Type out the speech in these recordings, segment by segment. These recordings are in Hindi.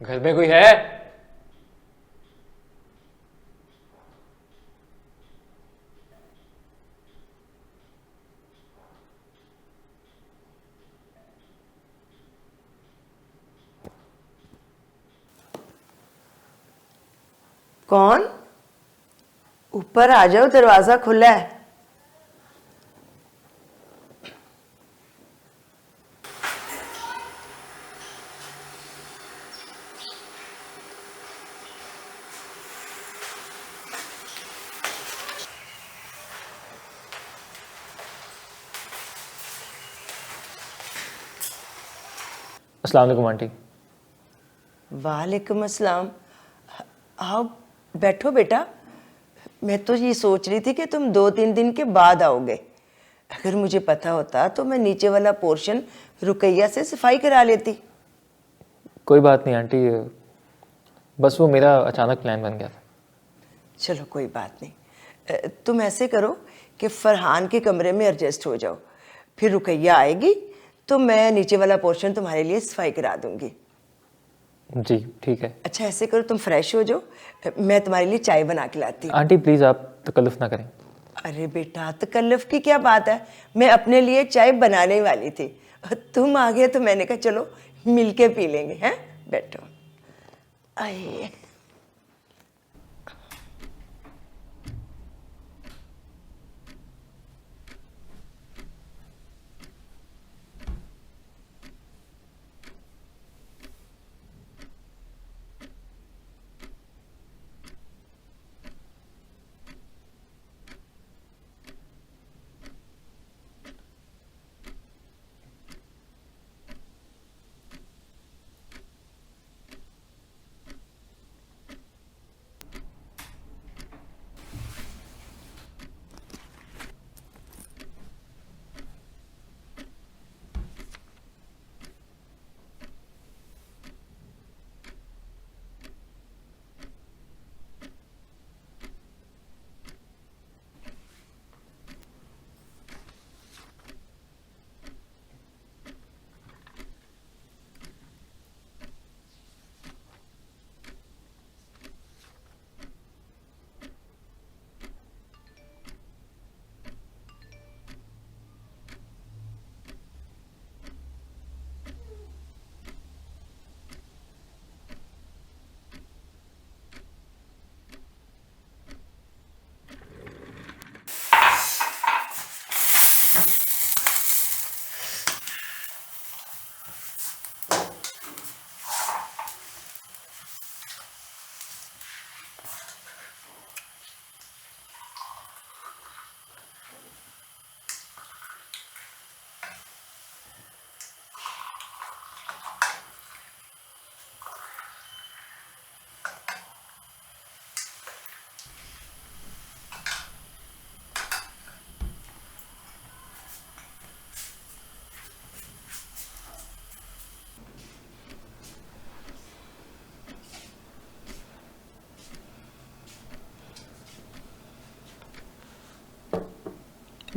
घर में कोई है? कौन? ऊपर आ जाओ, दरवाजा खुला है। अस्सलाम वालेकुम आंटी। वालेकुम अस्सलाम। आओ बैठो बेटा। मैं तो ये सोच रही थी कि तुम 2-3 दिन के बाद आओगे। अगर मुझे पता होता तो मैं नीचे वाला पोर्शन रुकैया से सफाई करा लेती। कोई बात नहीं आंटी, बस वो मेरा अचानक प्लान बन गया था। चलो कोई बात नहीं। तुम ऐसे करो कि फरहान के कमरे में एडजस्ट हो जाओ, फिर रुकैया आएगी तो मैं नीचे वाला पोर्शन तुम्हारे लिए सफाई करा दूंगी। जी ठीक है। अच्छा ऐसे करो, तुम फ्रेश हो जाओ, मैं तुम्हारे लिए चाय बना के लाती हूँ। आंटी प्लीज़ आप तकल्लुफ़ ना करें। अरे बेटा, तकल्लुफ की क्या बात है, मैं अपने लिए चाय बनाने वाली थी, तुम आ गए तो मैंने कहा चलो मिलके पी लेंगे। हैं, बैठो। आइए।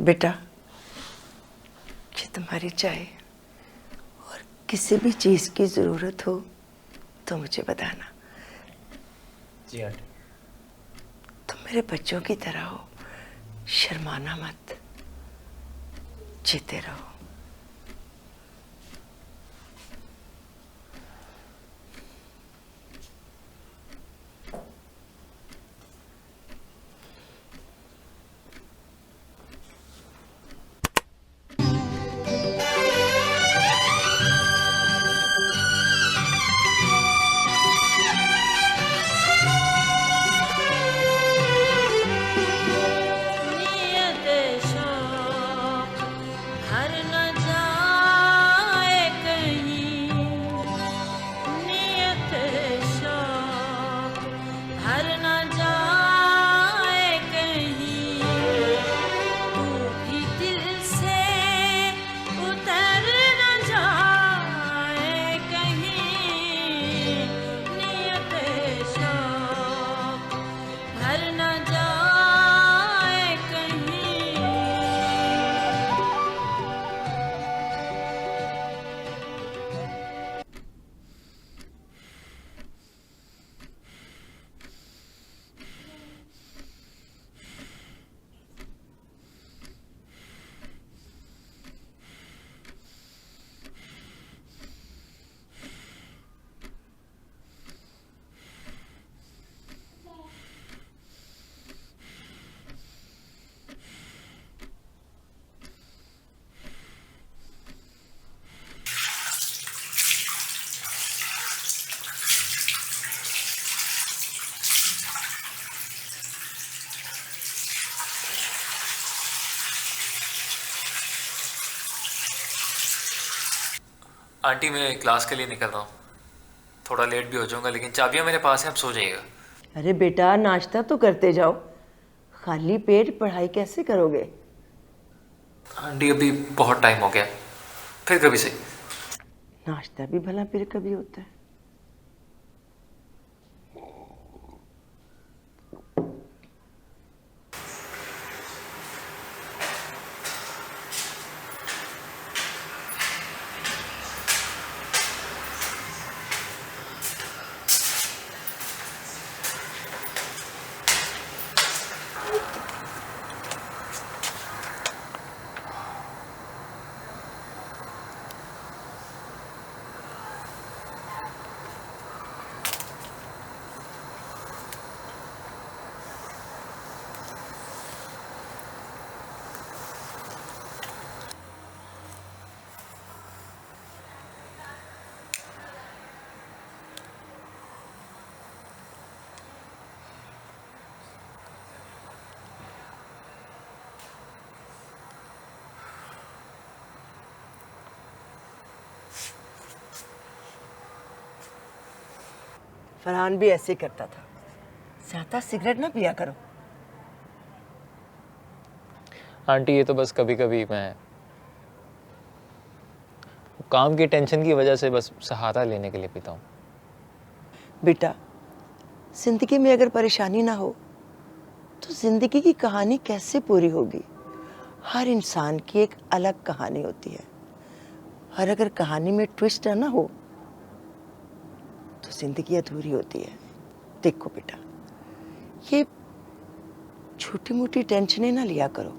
बेटा, ये तुम्हारी चाय, और किसी भी चीज़ की ज़रूरत हो तो मुझे बताना। जी आंटी। तुम मेरे बच्चों की तरह हो, शर्माना मत, जीते रहो। नियत शौक हर न जाए कहीं, नियत शौक हर न जाए कहीं, तू भी दिल से उतर न जाए कहीं, नियत शौक हर न जाए कहीं। आंटी मैं क्लास के लिए निकल रहा हूँ, थोड़ा लेट भी हो जाऊंगा, लेकिन चाबियाँ मेरे पास हैं, आप सो जाइएगा। अरे बेटा, नाश्ता तो करते जाओ, खाली पेट पढ़ाई कैसे करोगे? आंटी अभी बहुत टाइम हो गया, फिर कभी सही। नाश्ता भी भला फिर कभी होता है? फरहान भी ऐसे करता था, ज्यादा सिगरेट ना पिया करो। आंटी ये तो बस कभी कभी मैं काम की टेंशन की वजह से बस सहारा लेने के लिए पीता हूँ। बेटा, जिंदगी में अगर परेशानी ना हो तो जिंदगी की कहानी कैसे पूरी होगी? हर इंसान की एक अलग कहानी होती है, और अगर कहानी में ट्विस्ट ना हो तो जिंदगी अधूरी होती है। देखो बेटा, ये छोटी मोटी टेंशनें ना लिया करो,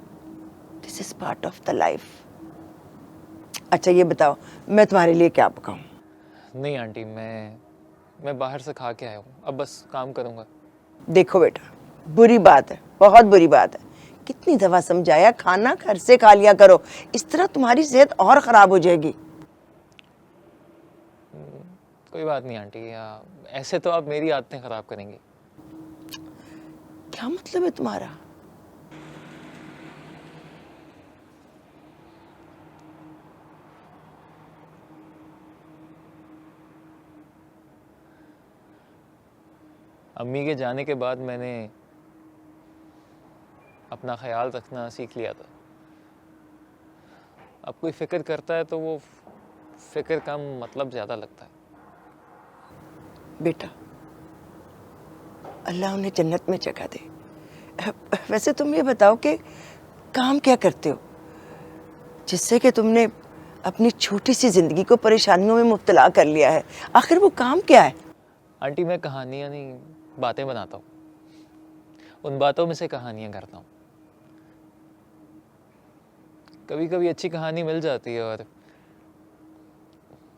this is part of the life. अच्छा ये बताओ, मैं तुम्हारे लिए क्या पकाऊं? नहीं आंटी, मैं बाहर से खा के आया हूँ, अब बस काम करूँगा। देखो बेटा, बुरी बात है, बहुत बुरी बात है। कितनी दफा समझाया, खाना घर से खा लिया करो, इस तरह तुम्हारी सेहत और खराब हो जाएगी। कोई बात नहीं आंटी, ऐसे तो आप मेरी आदतें ख़राब करेंगी। क्या मतलब है तुम्हारा? अम्मी के जाने के बाद मैंने अपना ख्याल रखना सीख लिया था। अब कोई फिक्र करता है तो वो फिक्र कम, मतलब ज़्यादा लगता है। बेटा, अल्लाह उन्हें जन्नत में जगह दे। वैसे तुम ये बताओ कि काम क्या करते हो जिससे कि तुमने अपनी छोटी सी जिंदगी को परेशानियों में मुब्तला कर लिया है? आखिर वो काम क्या है? आंटी मैं कहानियाँ नहीं, बातें बनाता हूँ। उन बातों में से कहानियाँ करता हूँ। कभी कभी अच्छी कहानी मिल जाती है और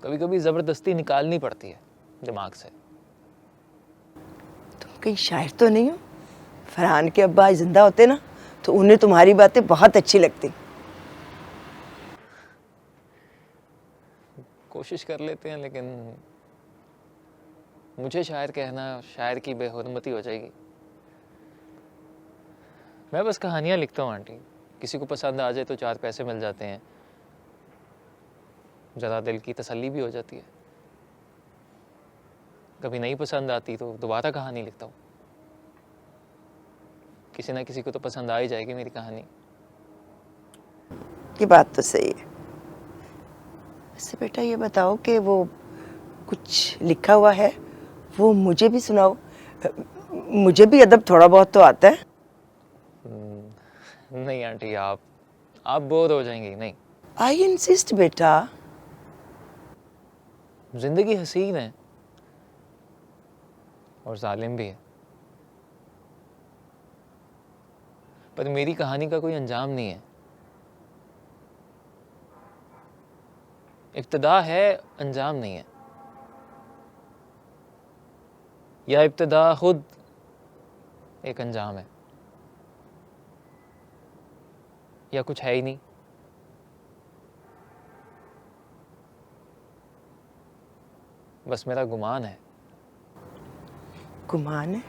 कभी कभी ज़बरदस्ती निकालनी पड़ती है दिमाग से। तुम कहीं शायर तो नहीं हो? फरहान के अब्बा आज जिंदा होते ना तो उन्हें तुम्हारी बातें बहुत अच्छी लगती। कोशिश कर लेते हैं लेकिन मुझे शायर कहना शायर की बेहुरमती हो जाएगी। मैं बस कहानियाँ लिखता हूँ आंटी। किसी को पसंद आ जाए तो 4 पैसे मिल जाते हैं, ज़रा दिल की तसल्ली भी हो जाती है। कभी नहीं पसंद आती तो दोबारा कहानी लिखता हूँ। किसी ना किसी को तो पसंद आ ही जाएगी मेरी कहानी। ये बात तो सही है। वैसे बेटा ये बताओ कि वो कुछ लिखा हुआ है वो मुझे भी सुनाओ। मुझे भी अदब थोड़ा बहुत तो आता है। नहीं आंटी, आप बोर हो जाएंगी। नहीं, आई इंसिस्ट बेटा। जिंदगी हसीन है और जालिम भी है, पर मेरी कहानी का कोई अंजाम नहीं है। इब्तिदा है, अंजाम नहीं है। या इब्तिदा खुद एक अंजाम है, या कुछ है ही नहीं। बस मेरा गुमान है। गुमान है?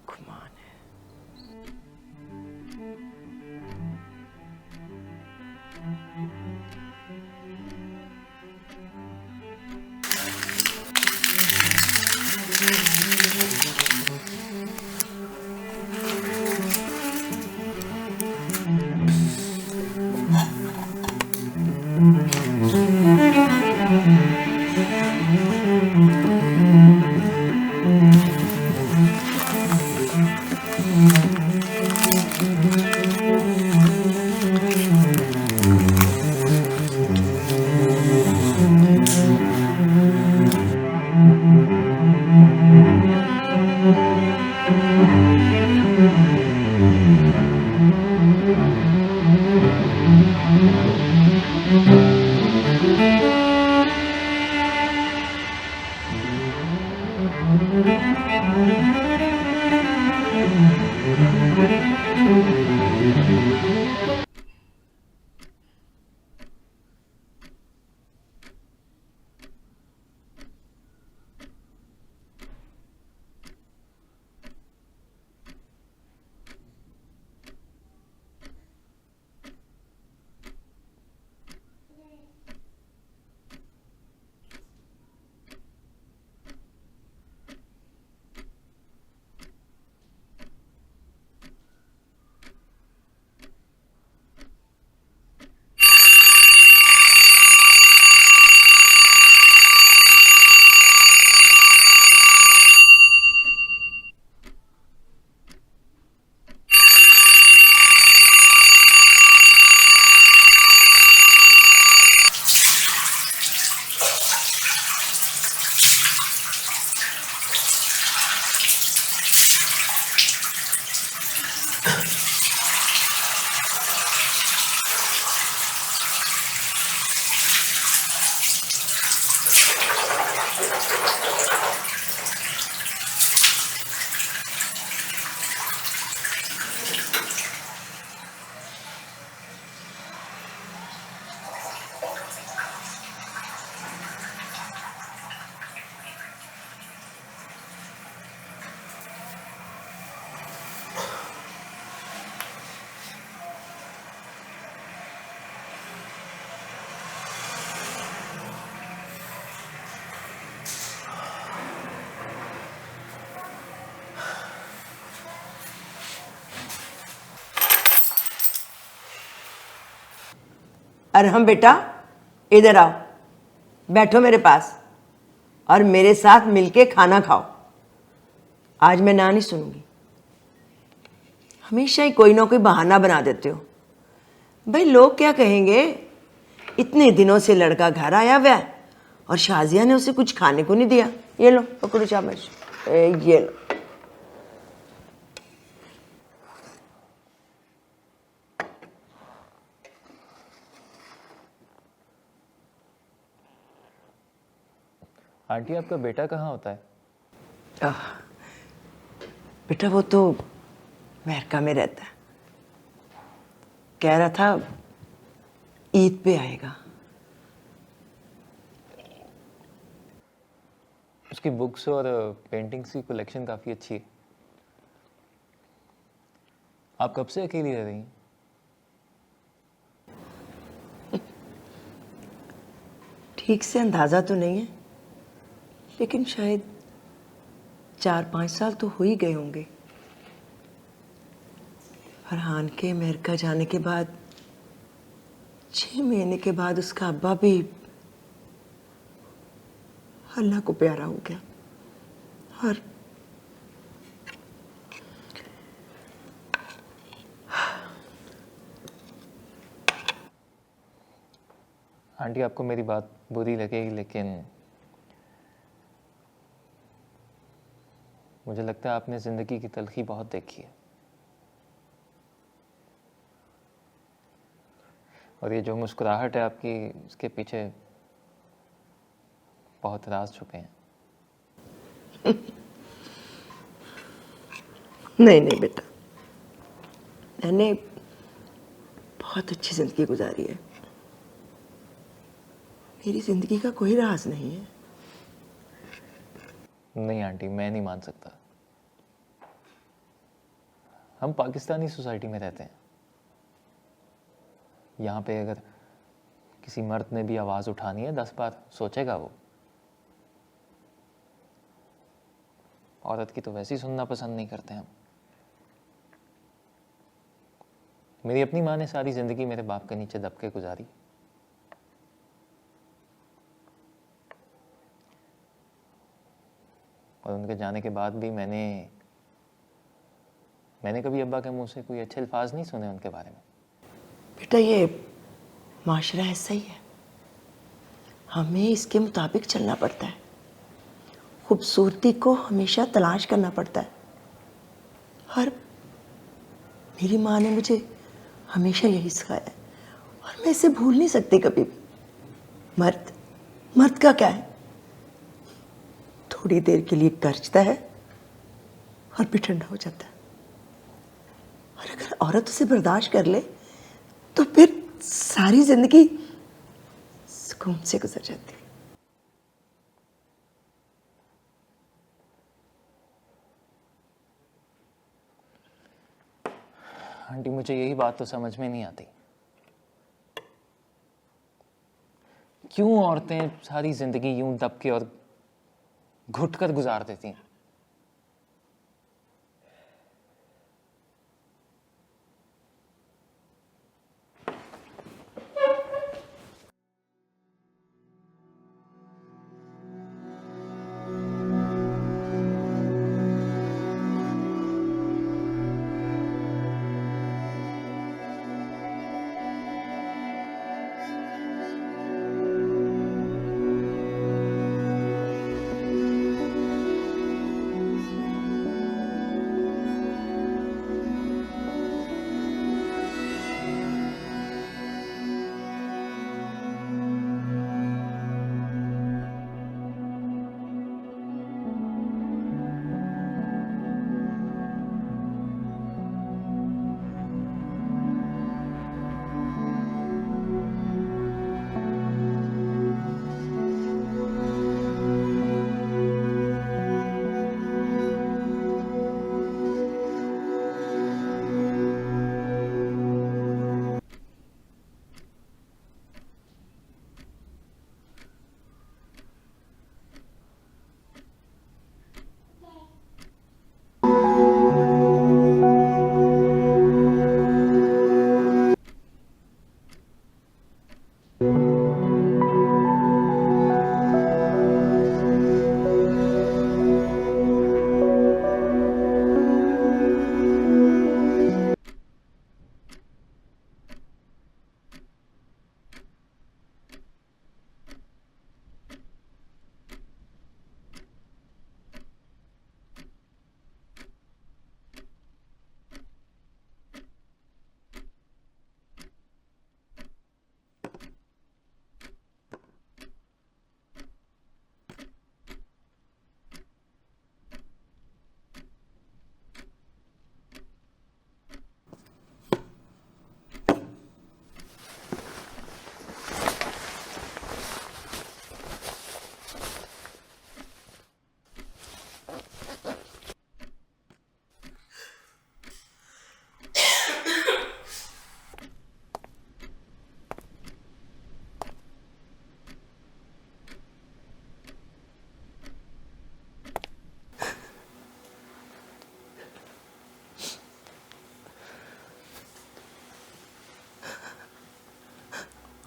गुमान है। अरहम बेटा, इधर आओ, बैठो मेरे पास और मेरे साथ मिलके खाना खाओ। आज मैं ना नहीं सुनूंगी। हमेशा ही कोई ना कोई बहाना बना देते हो। भाई लोग क्या कहेंगे? इतने दिनों से लड़का घर आया हुआ है और शाजिया ने उसे कुछ खाने को नहीं दिया। ये लो पकड़ो चामच, ये लो। आंटी आपका बेटा कहाँ होता है? आह, बेटा वो तो अमेरिका में रहता है। कह रहा था ईद पे आएगा। उसकी बुक्स और पेंटिंग्स की कलेक्शन काफ़ी अच्छी है। आप कब से अकेली रह रही हैं? ठीक से अंदाज़ा तो नहीं है, लेकिन शायद 4-5 साल तो हो ही गए होंगे। फरहान के अमेरिका जाने के बाद 6 महीने के बाद उसका अब्बा भी अल्लाह को प्यारा हो गया। और आंटी आपको मेरी बात बुरी लगेगी, लेकिन मुझे लगता है आपने ज़िंदगी की तलखी बहुत देखी है। और ये जो मुस्कुराहट है आपकी, इसके पीछे बहुत राज छुपे हैं। नहीं नहीं बेटा, मैंने बहुत अच्छी जिंदगी गुजारी है। मेरी जिंदगी का कोई राज नहीं है। नहीं आंटी, मैं नहीं मान सकता। हम पाकिस्तानी सोसाइटी में रहते हैं। यहाँ पे अगर किसी मर्द ने भी आवाज़ उठानी है 10 बार सोचेगा वो। औरत की तो वैसे ही सुनना पसंद नहीं करते हम। मेरी अपनी माँ ने सारी ज़िंदगी मेरे बाप के नीचे दब के गुजारी। और उनके जाने के बाद भी मैंने कभी अब्बा के मुंह से कोई अच्छे अल्फाज नहीं सुने उनके बारे में। बेटा ये माशरा ऐसा ही है, हमें इसके मुताबिक चलना पड़ता है। खूबसूरती को हमेशा तलाश करना पड़ता है। और मेरी माँ ने मुझे हमेशा यही सिखाया है और मैं इसे भूल नहीं सकती कभी भी। मर्द का क्या है? थोड़ी देर के लिए गरजता है और फिर ठंडा हो जाता है। और अगर औरत उसे बर्दाश्त कर ले तो फिर सारी जिंदगी सुकून से गुजर जाती है। आंटी मुझे यही बात तो समझ में नहीं आती, क्यों औरतें सारी जिंदगी यूं दब के और घुट कर गुजार देती हैं।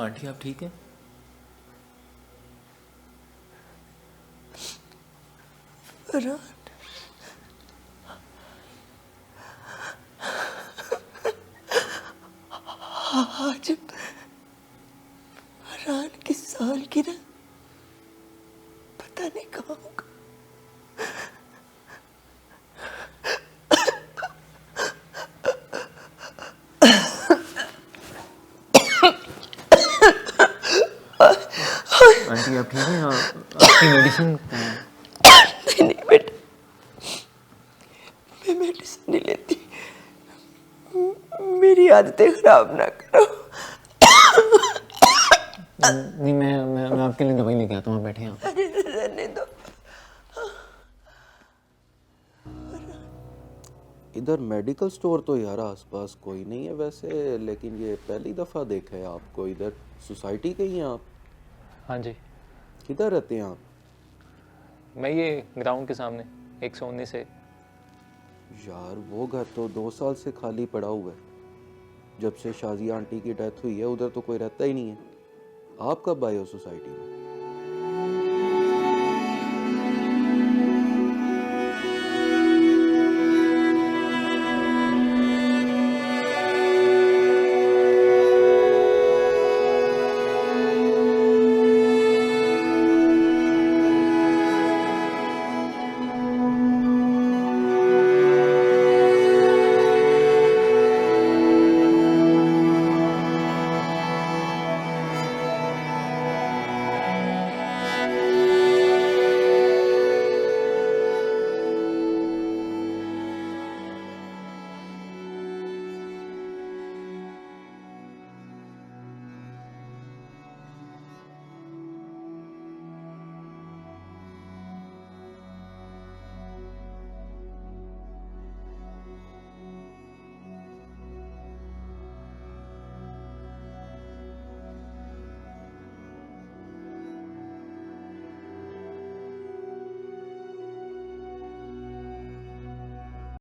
आंटी आप ठीक हैं? फरहान, आज फरहान की सालगिरह, पता नहीं कहाँ होगा। आंटी आप ठीक हैं? आपकी मेडिसिन नहीं नहीं बेटा, मैं मेडिसिन नहीं लेती, मेरी आदतें खराब ना करो। नहीं, मैं आपके लिए दवाई लेके आता हूँ, आप बैठे हैं। अरे रहने दो। इधर मेडिकल स्टोर तो यार आसपास कोई नहीं है वैसे, लेकिन ये पहली दफ़ा देखा है आपको इधर। सोसाइटी के ही हैं आप? हाँ जी, किधर रहते हैं आप? मैं ये ग्राउंड के सामने 119 से। यार वो घर तो 2 साल से खाली पड़ा हुआ है। जब से शाजिया आंटी की डेथ हुई है उधर तो कोई रहता ही नहीं है। आप कब आए हो सोसाइटी में?